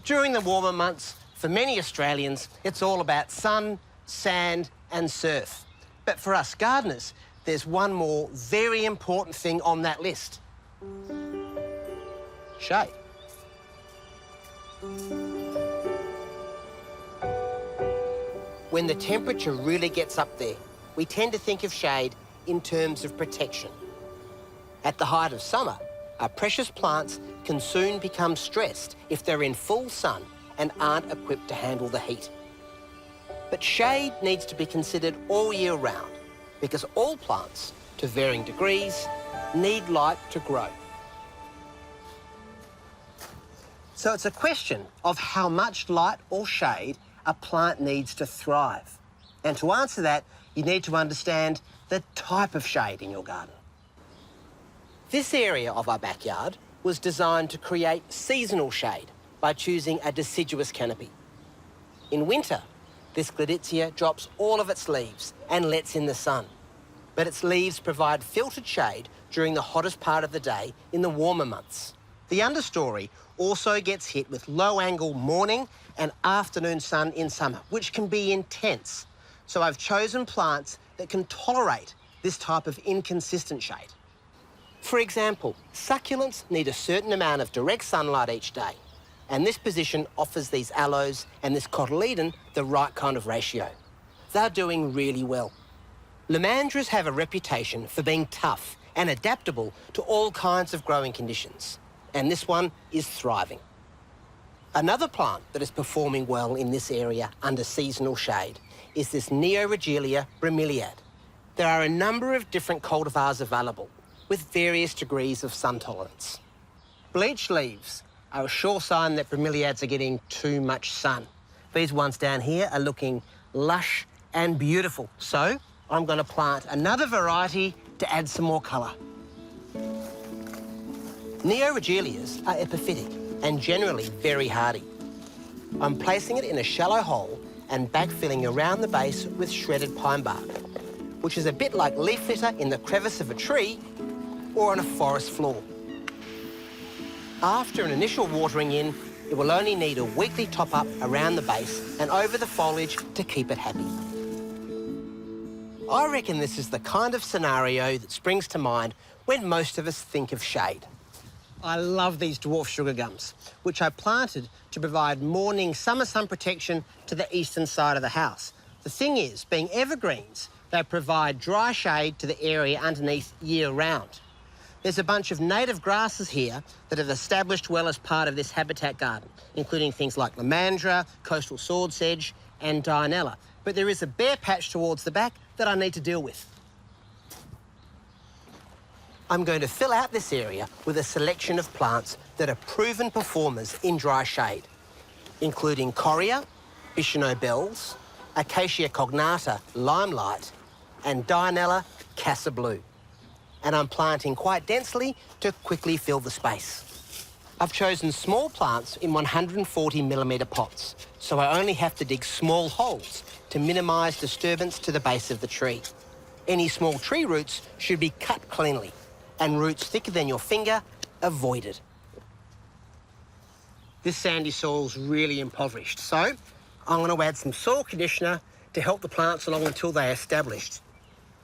During the warmer months, for many Australians, it's all about sun, sand and surf. But for us gardeners, there's one more very important thing on that list. Shade. When the temperature really gets up there, we tend to think of shade in terms of protection. At the height of summer, our precious plants can soon become stressed if they're in full sun and aren't equipped to handle the heat. But shade needs to be considered all year round because all plants, to varying degrees, need light to grow. So it's a question of how much light or shade a plant needs to thrive. And to answer that, you need to understand the type of shade in your garden. This area of our backyard was designed to create seasonal shade by choosing a deciduous canopy. In winter, this Gleditsia drops all of its leaves and lets in the sun. But its leaves provide filtered shade during the hottest part of the day in the warmer months. The understory also gets hit with low-angle morning and afternoon sun in summer, which can be intense. So I've chosen plants that can tolerate this type of inconsistent shade. For example, succulents need a certain amount of direct sunlight each day, and this position offers these aloes and this cotyledon the right kind of ratio. They're doing really well. Lomandras have a reputation for being tough and adaptable to all kinds of growing conditions, and this one is thriving. Another plant that is performing well in this area under seasonal shade is this Neoregelia Bromeliad. There are a number of different cultivars available with various degrees of sun tolerance. Bleached leaves are a sure sign that bromeliads are getting too much sun. These ones down here are looking lush and beautiful, so I'm going to plant another variety to add some more colour. Neoregelias are epiphytic and generally very hardy. I'm placing it in a shallow hole and backfilling around the base with shredded pine bark, which is a bit like leaf litter in the crevice of a tree or on a forest floor. After an initial watering in, it will only need a weekly top-up around the base and over the foliage to keep it happy. I reckon this is the kind of scenario that springs to mind when most of us think of shade. I love these dwarf sugar gums, which I planted to provide morning summer sun protection to the eastern side of the house. The thing is, being evergreens, they provide dry shade to the area underneath year-round. There's a bunch of native grasses here that have established well as part of this habitat garden, including things like Lomandra, coastal SWORD-SEDGE and Dianella. But there is a bare patch towards the back that I need to deal with. I'm going to fill out this area with a selection of plants that are proven performers in dry shade, including Correa, Bichonneau bells, Acacia cognata limelight, and Dianella Casa Blue. And I'm planting quite densely to quickly fill the space. I've chosen small plants in 140mm pots, so I only have to dig small holes to minimise disturbance to the base of the tree. Any small tree roots should be cut cleanly, and roots thicker than your finger avoided. This sandy soil's really impoverished, so I'm going to add some soil conditioner to help the plants along until they're established.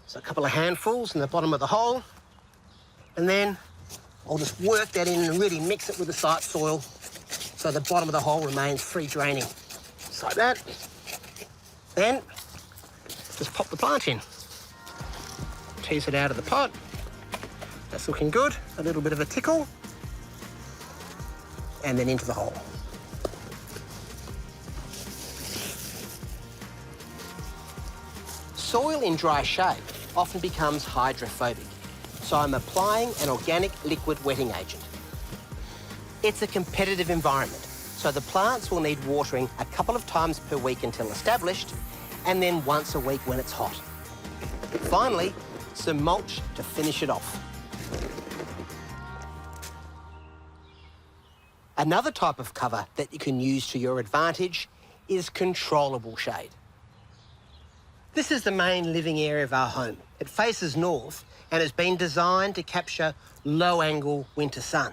So a couple of handfuls in the bottom of the hole, and then I'll just work that in and really mix it with the site soil so the bottom of the hole remains free draining. Just like that. Then just pop the plant in. Tease it out of the pot. That's looking good. A little bit of a tickle. And then into the hole. Soil in dry shade often becomes hydrophobic, so I'm applying an organic liquid wetting agent. It's a competitive environment, so the plants will need watering a couple of times per week until established, and then once a week when it's hot. Finally, some mulch to finish it off. Another type of cover that you can use to your advantage is controllable shade. This is the main living area of our home. It faces north and has been designed to capture low-angle winter sun.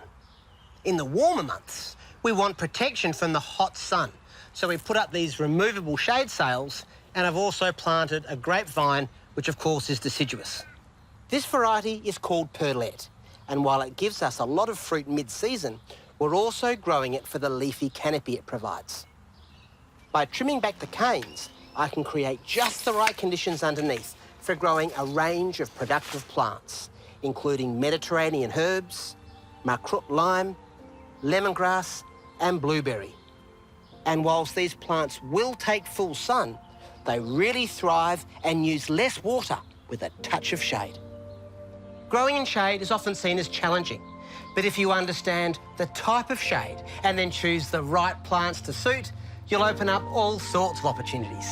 In the warmer months, We want protection from the hot sun, so we put up these removable shade sails, and I've also planted a grapevine, which of course is deciduous. This variety is called perlette, and while it gives us a lot of fruit mid-season, we're also growing it for the leafy canopy it provides. By trimming back the canes, I can create just the right conditions underneath for growing a range of productive plants, including Mediterranean herbs, marcrut lime, lemongrass and blueberry. And whilst these plants will take full sun, they really thrive and use less water with a touch of shade. Growing in shade is often seen as challenging, but if you understand the type of shade and then choose the right plants to suit, you'll open up all sorts of opportunities.